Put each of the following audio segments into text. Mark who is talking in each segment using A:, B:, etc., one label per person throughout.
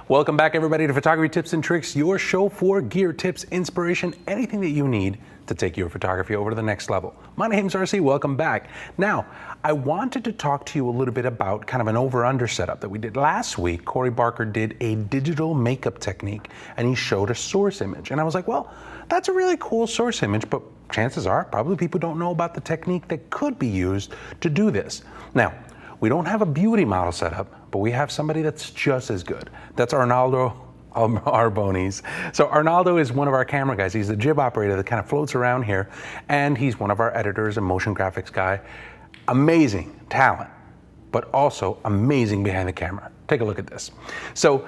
A: Welcome back, everybody, to Photography Tips and Tricks, your show for gear, tips, inspiration, anything that you need to take your photography over to the next level. My name's RC, welcome back. Now, I wanted to talk to you a little bit about kind of an over-under setup that we did last week. Corey Barker did a digital makeup technique, and he showed a source image. And I was like, well, that's a really cool source image, but chances are probably people don't know about the technique that could be used to do this. Now, we don't have a beauty model setup, but we have somebody that's just as good. That's Arnaldo Arbonis. So Arnaldo is one of our camera guys. He's the jib operator that kind of floats around here, and he's one of our editors and motion graphics guy. Amazing talent, but also amazing behind the camera. Take a look at this. So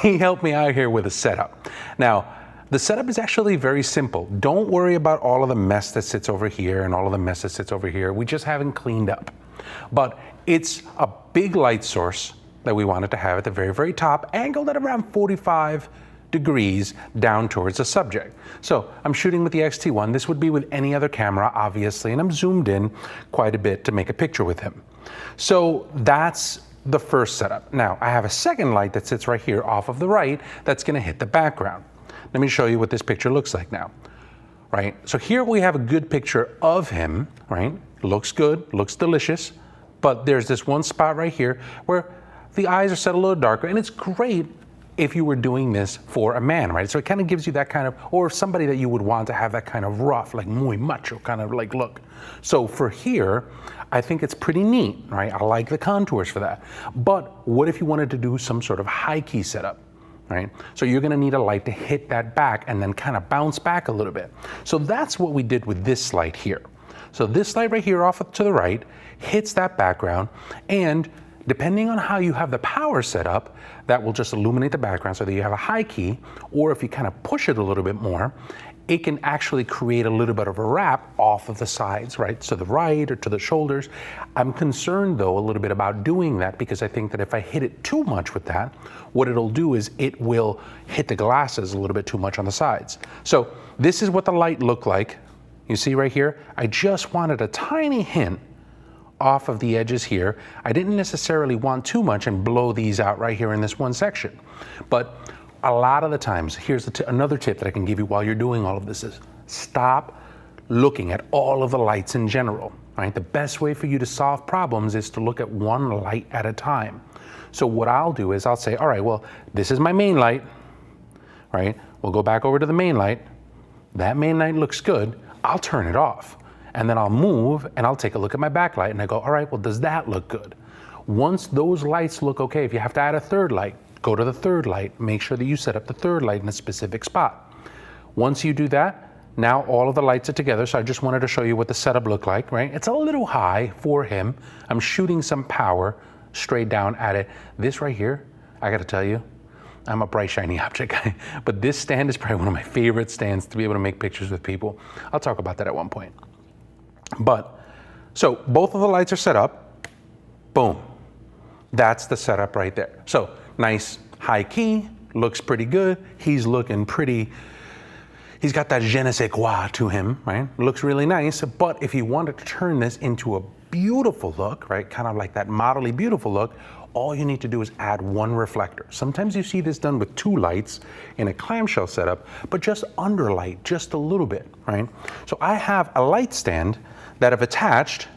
A: he helped me out here with a setup. Now, the setup is actually very simple. Don't worry about all of the mess that sits over here and all of the mess that sits over here. We just haven't cleaned up. But it's a big light source that we wanted to have at the very, very top, angled at around 45 degrees down towards the subject. So I'm shooting with the X-T1. This would be with any other camera, obviously, and I'm zoomed in quite a bit to make a picture with him. So that's the first setup. Now, I have a second light that sits right here off of the right that's gonna hit the background. Let me show you what this picture looks like now, right? So here we have a good picture of him, right? Looks good, looks delicious, but there's this one spot right here where the eyes are set a little darker, and it's great if you were doing this for a man, right? So it kind of gives you that kind of, or somebody that you would want to have that kind of rough, like muy macho kind of like look. So for here, I think it's pretty neat, right? I like the contours for that. But what if you wanted to do some sort of high key setup, right? So you're gonna need a light to hit that back and then kind of bounce back a little bit. So that's what we did with this light here. So this light right here off to the right hits that background, and depending on how you have the power set up, that will just illuminate the background so that you have a high key, or if you kind of push it a little bit more, it can actually create a little bit of a wrap off of the sides, right? To the right or to the shoulders. I'm concerned though a little bit about doing that, because I think that if I hit it too much with that, what it'll do is it will hit the glasses a little bit too much on the sides. So this is what the light looked like. You see right here, I just wanted a tiny hint off of the edges here. I didn't necessarily want too much and blow these out right here in this one section. But a lot of the times, here's another tip that I can give you while you're doing all of this is stop looking at all of the lights in general, right? The best way for you to solve problems is to look at one light at a time. So what I'll do is I'll say, all right, well, this is my main light, right? We'll go back over to the main light. That main light looks good. I'll turn it off. And then I'll move and I'll take a look at my backlight and I go, all right, well, does that look good? Once those lights look okay, if you have to add a third light, go to the third light. Make sure that you set up the third light in a specific spot. Once you do that, now all of the lights are together. So I just wanted to show you what the setup looked like, right? It's a little high for him. I'm shooting some power straight down at it. This right here, I gotta tell you, I'm a bright, shiny object guy, but this stand is probably one of my favorite stands to be able to make pictures with people. I'll talk about that at one point. But, so both of the lights are set up, boom. That's the setup right there. So nice high key, looks pretty good. He's looking pretty, he's got that je ne sais quoi to him, right? Looks really nice, but if you wanted to turn this into a beautiful look, right? Kind of like that modelly beautiful look, all you need to do is add one reflector. Sometimes you see this done with two lights in a clamshell setup, but just underlight just a little bit, right? So I have a light stand that I've attached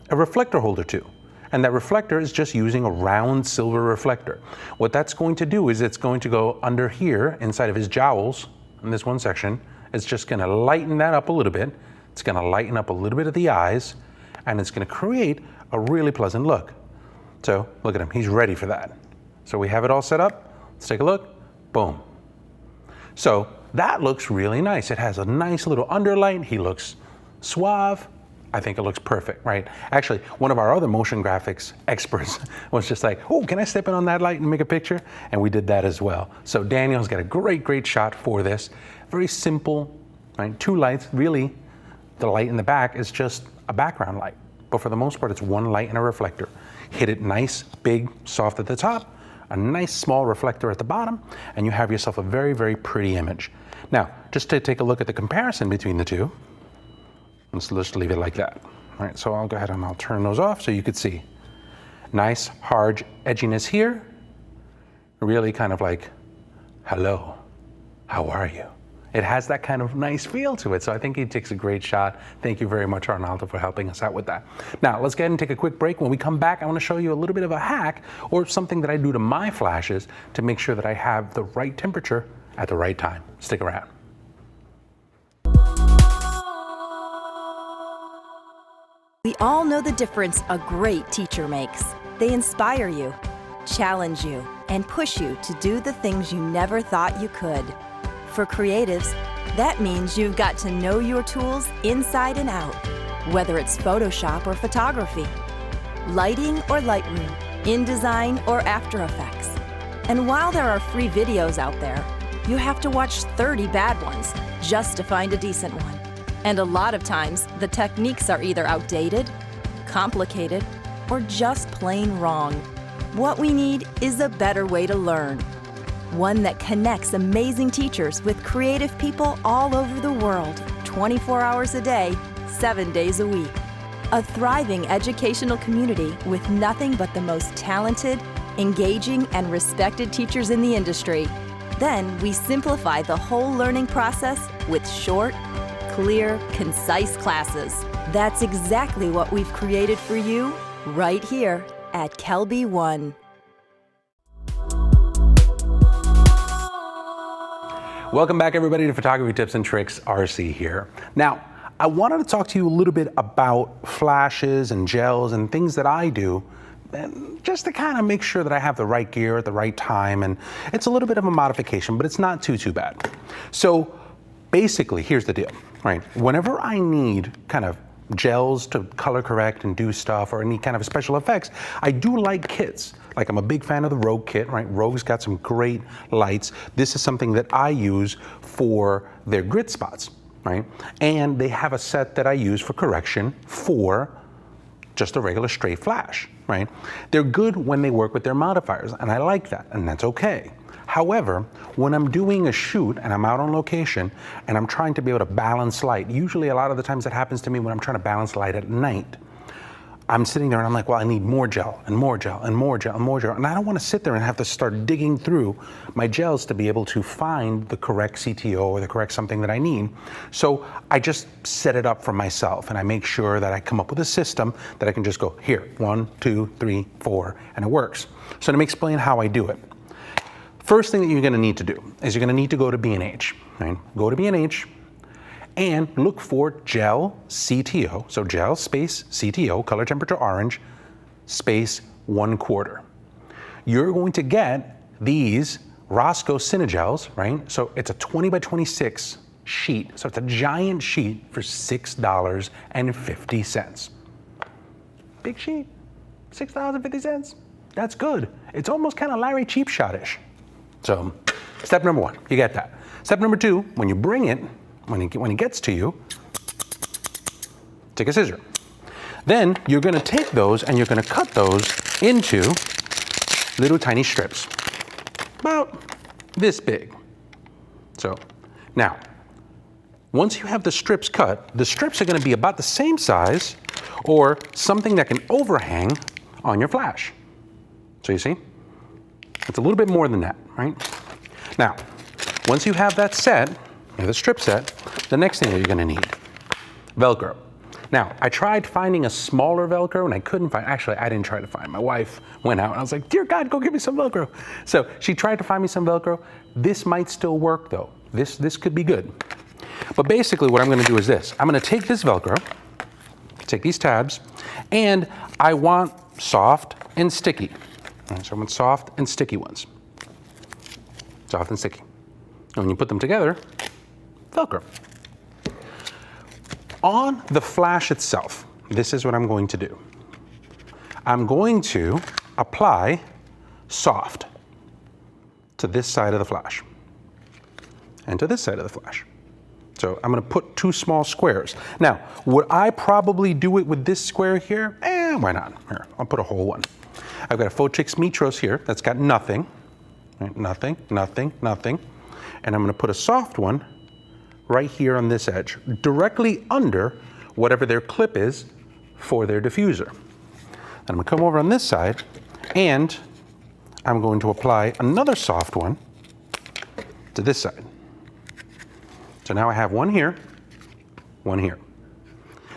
A: a reflector holder to. And that reflector is just using a round silver reflector. What that's going to do is it's going to go under here inside of his jowls in this one section. It's just gonna lighten that up a little bit. It's gonna lighten up a little bit of the eyes, and it's gonna create a really pleasant look. So look at him, he's ready for that. So we have it all set up. Let's take a look, boom. So that looks really nice. It has a nice little underlight. He looks suave. I think it looks perfect, right? Actually, one of our other motion graphics experts was just like, oh, can I step in on that light and make a picture? And we did that as well. So Daniel's got a great, great shot for this. Very simple, right? Two lights, really, the light in the back is just a background light. But for the most part, it's one light and a reflector. Hit it nice, big, soft at the top, a nice small reflector at the bottom, and you have yourself a very, very pretty image. Now, just to take a look at the comparison between the two, let's just leave it like that. All right, so I'll go ahead and I'll turn those off so you could see. Nice, hard edginess here, really kind of like, hello, how are you? It has that kind of nice feel to it. So I think he takes a great shot. Thank you very much, Arnaldo, for helping us out with that. Now, let's go ahead and take a quick break. When we come back, I want to show you a little bit of a hack or something that I do to my flashes to make sure that I have the right temperature at the right time. Stick around.
B: We all know the difference a great teacher makes. They inspire you, challenge you, and push you to do the things you never thought you could. For creatives, that means you've got to know your tools inside and out, whether it's Photoshop or photography, lighting or Lightroom, InDesign or After Effects. And while there are free videos out there, you have to watch 30 bad ones just to find a decent one. And a lot of times, the techniques are either outdated, complicated, or just plain wrong. What we need is a better way to learn. One that connects amazing teachers with creative people all over the world, 24 hours a day, 7 days a week. A thriving educational community with nothing but the most talented, engaging, and respected teachers in the industry. Then we simplify the whole learning process with short, clear, concise classes. That's exactly what we've created for you right here at Kelby One.
A: Welcome back, everybody, to Photography Tips and Tricks. RC here. Now, I wanted to talk to you a little bit about flashes and gels and things that I do, and just to kind of make sure that I have the right gear at the right time. And it's a little bit of a modification, but it's not too bad. So basically, here's the deal, right? Whenever I need kind of gels to color correct and do stuff or any kind of special effects, I do like kits. Like, I'm a big fan of the Rogue kit, right? Rogue's got some great lights. This is something that I use for their grid spots, right? And they have a set that I use for correction for just a regular straight flash, right? They're good when they work with their modifiers, and I like that, and that's okay. However, when I'm doing a shoot and I'm out on location and I'm trying to be able to balance light, usually a lot of the times that happens to me when I'm trying to balance light at night, I'm sitting there and I'm like, well, I need more gel and more gel and more gel and more gel. And I don't want to sit there and have to start digging through my gels to be able to find the correct CTO or the correct something that I need. So I just set it up for myself, and I make sure that I come up with a system that I can just go, here, 1, 2, 3, 4, and it works. So let me explain how I do it. First thing that you're going to need to do is you're going to need to go to B&H, right? Go to B&H and look for gel CTO. So gel space CTO, color temperature orange, space 1/4. You're going to get these Roscoe Cinegels, right? So it's a 20 by 26 sheet. So it's a giant sheet for $6.50. Big sheet, $6.50. That's good. It's almost kind of Larry Cheap Shot-ish. So step number 1, you get that. Step number 2, when you bring it, when it gets to you, take a scissor. Then you're going to take those and you're going to cut those into little tiny strips, about this big. So now, once you have the strips cut, the strips are going to be about the same size or something that can overhang on your flash. So you see, it's a little bit more than that, right? Now, once you have that set, you have the strip set, the next thing that you're going to need, Velcro. Now, I tried finding a smaller Velcro and I couldn't find, actually I didn't try to find, my wife went out and I was like, dear God, go get me some Velcro. So she tried to find me some Velcro. This might still work though. This could be good. But basically what I'm going to do is this. I'm going to take this Velcro, take these tabs, and I want soft and sticky. All right, so I want soft and sticky ones. Soft and sticky. And when you put them together, Velcro. On the flash itself, this is what I'm going to do. I'm going to apply soft to this side of the flash and to this side of the flash. So I'm going to put 2 small squares. Now, would I probably do it with this square here? Why not? Here, I'll put a whole one. I've got a Photix Mitros here that's got nothing, right? Nothing, nothing, nothing. And I'm going to put a soft one right here on this edge, directly under whatever their clip is for their diffuser. And I'm going to come over on this side and I'm going to apply another soft one to this side. So now I have one here, one here.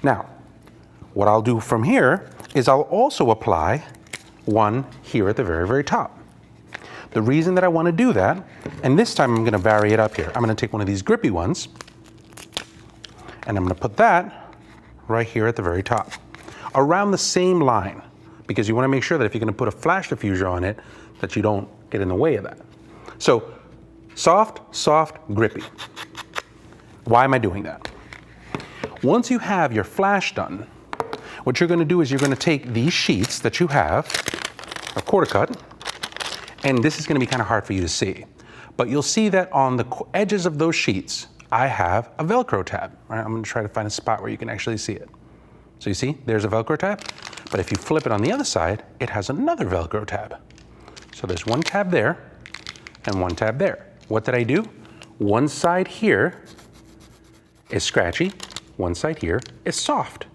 A: Now, what I'll do from here is I'll also apply one here at the very, very top. The reason that I want to do that, and this time I'm going to vary it up here. I'm going to take one of these grippy ones, and I'm going to put that right here at the very top, around the same line, because you want to make sure that if you're going to put a flash diffuser on it, that you don't get in the way of that. So, soft, soft, grippy. Why am I doing that? Once you have your flash done, what you're going to do is you're going to take these sheets that you have, a quarter cut, and this is going to be kind of hard for you to see, but you'll see that on the edges of those sheets, I have a Velcro tab. Right? I'm going to try to find a spot where you can actually see it. So you see, there's a Velcro tab, but if you flip it on the other side, it has another Velcro tab. So there's one tab there and one tab there. What did I do? One side here is scratchy, one side here is soft.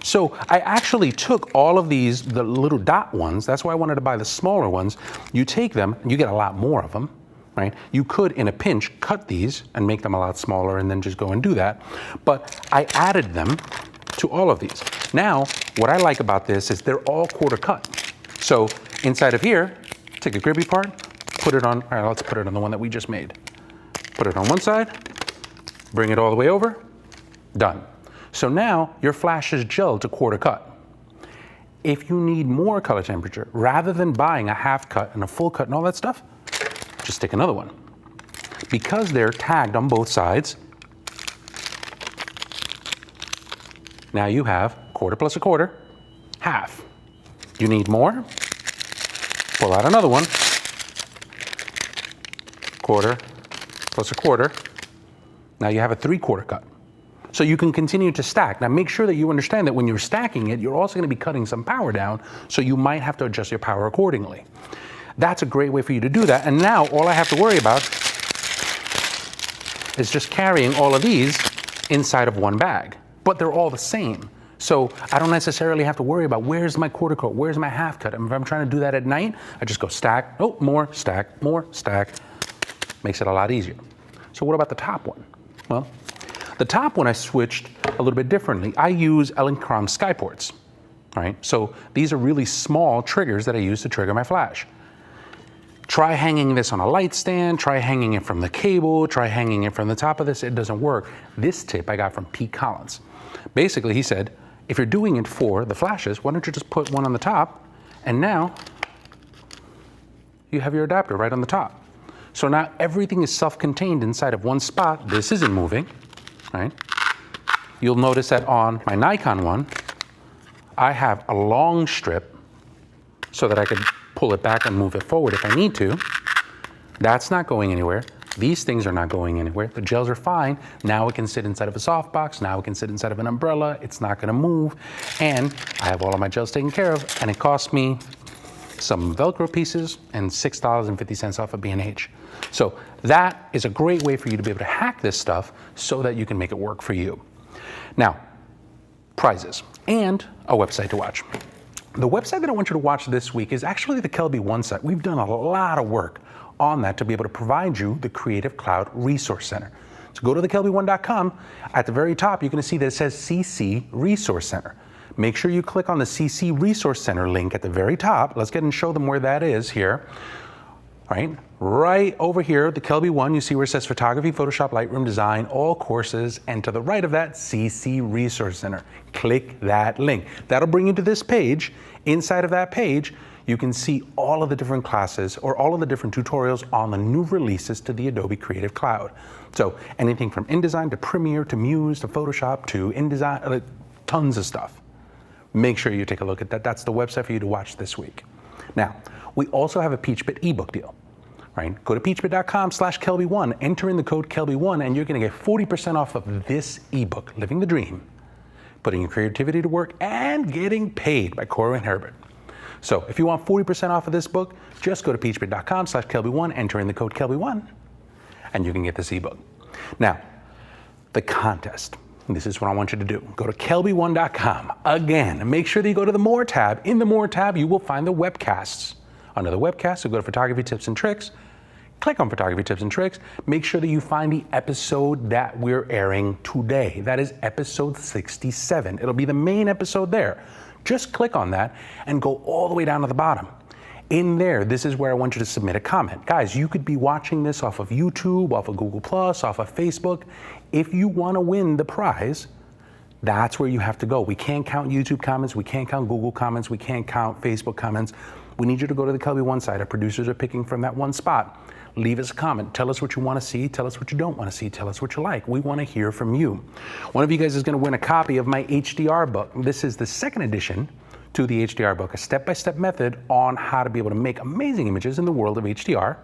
A: So I actually took all of these, the little dot ones, that's why I wanted to buy the smaller ones. You take them, and you get a lot more of them, right? You could, in a pinch, cut these and make them a lot smaller and then just go and do that. But I added them to all of these. Now, what I like about this is they're all quarter cut. So inside of here, take a grippy part, put it on, all right, let's put it on the one that we just made. Put it on one side, bring it all the way over, done. So now your flash is gelled to quarter cut. If you need more color temperature, rather than buying a half cut and a full cut and all that stuff, just stick another one. Because they're tagged on both sides, now you have quarter plus a quarter, half. You need more? Pull out another one. Quarter plus a quarter. Now you have a 3/4 cut. So you can continue to stack. Now make sure that you understand that when you're stacking it, you're also going to be cutting some power down, so you might have to adjust your power accordingly. That's a great way for you to do that. And now all I have to worry about is just carrying all of these inside of one bag. But they're all the same. So I don't necessarily have to worry about where's my quarter cut, where's my half cut. And if I'm trying to do that at night, I just go stack, oh, more, stack, more, stack. Makes it a lot easier. So what about the top one? Well, the top one I switched a little bit differently. I use Elinchrom Skyports, right? So these are really small triggers that I use to trigger my flash. Try hanging this on a light stand, try hanging it from the cable, try hanging it from the top of this, it doesn't work. This tip I got from Pete Collins. Basically, he said, if you're doing it for the flashes, why don't you just put one on the top, and now you have your adapter right on the top. So now everything is self-contained inside of one spot. This isn't moving, right? You'll notice that on my Nikon one, I have a long strip so that I could pull it back and move it forward if I need to. That's not going anywhere. These things are not going anywhere. The gels are fine. Now it can sit inside of a softbox. Now it can sit inside of an umbrella. It's not going to move. And I have all of my gels taken care of, and it cost me some Velcro pieces and $6.50 off of B&H. So that is a great way for you to be able to hack this stuff so that you can make it work for you. Now, prizes and a website to watch. The website that I want you to watch this week is actually the Kelby One site. We've done a lot of work on that to be able to provide you the Creative Cloud Resource Center. So go to thekelby1.com. At the very top, you're going to see that it says CC Resource Center. Make sure you click on the CC Resource Center link at the very top. Let's get and show them where that is here. Right over here, the Kelby One, you see where it says Photography, Photoshop, Lightroom, Design, all courses, and to the right of that, CC Resource Center. Click that link. That'll bring you to this page. Inside of that page, you can see all of the different classes or all of the different tutorials on the new releases to the Adobe Creative Cloud. So anything from InDesign to Premiere to Muse to Photoshop to InDesign, tons of stuff. Make sure you take a look at that. That's the website for you to watch this week. Now, we also have a PeachBit ebook deal. Go to peachbit.com/Kelby1, enter in the code Kelby1, and you're going to get 40% off of this ebook, Living the Dream, Putting Your Creativity to Work, and Getting Paid by Cora and Herbert. So if you want 40% off of this book, just go to peachbit.com/Kelby1, enter in the code Kelby1, and you can get this ebook. Now, the contest. This is what I want you to do. Go to kelby1.com. Again, make sure that you go to the More tab. In the More tab, you will find the webcasts. under the webcast. So go to Photography Tips and Tricks, click on Photography Tips and Tricks. Make sure that you find the episode that we're airing today. That is episode 67. It'll be the main episode there. Just click on that and go all the way down to the bottom. In there, this is where I want you to submit a comment. Guys, you could be watching this off of YouTube, off of Google+, off of Facebook. If you want to win the prize, that's where you have to go. We can't count YouTube comments, we can't count Google comments, we can't count Facebook comments. We need you to go to the Kelby One site. Our producers are picking from that one spot. Leave us a comment. Tell us what you want to see. Tell us what you don't want to see. Tell us what you like. We want to hear from you. One of you guys is going to win a copy of my HDR book. This is the second edition to the HDR book, a step-by-step method on how to be able to make amazing images in the world of HDR.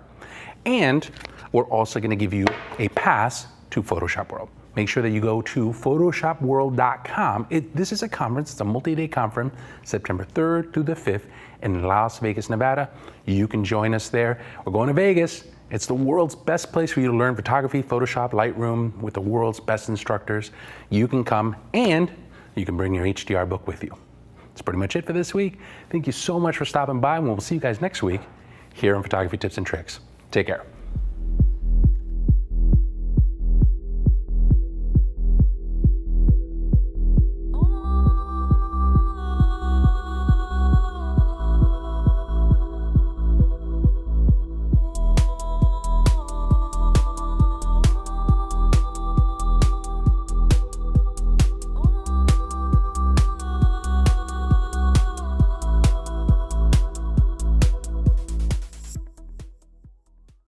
A: And we're also going to give you a pass to Photoshop World. Make sure that you go to photoshopworld.com. This is a conference, it's a multi-day conference, September 3rd through the 5th in Las Vegas, Nevada. You can join us there. We're going to Vegas. It's the world's best place for you to learn photography, Photoshop, Lightroom with the world's best instructors. You can come and you can bring your HDR book with you. That's pretty much it for this week. Thank you so much for stopping by, and we'll see you guys next week here on Photography Tips and Tricks. Take care.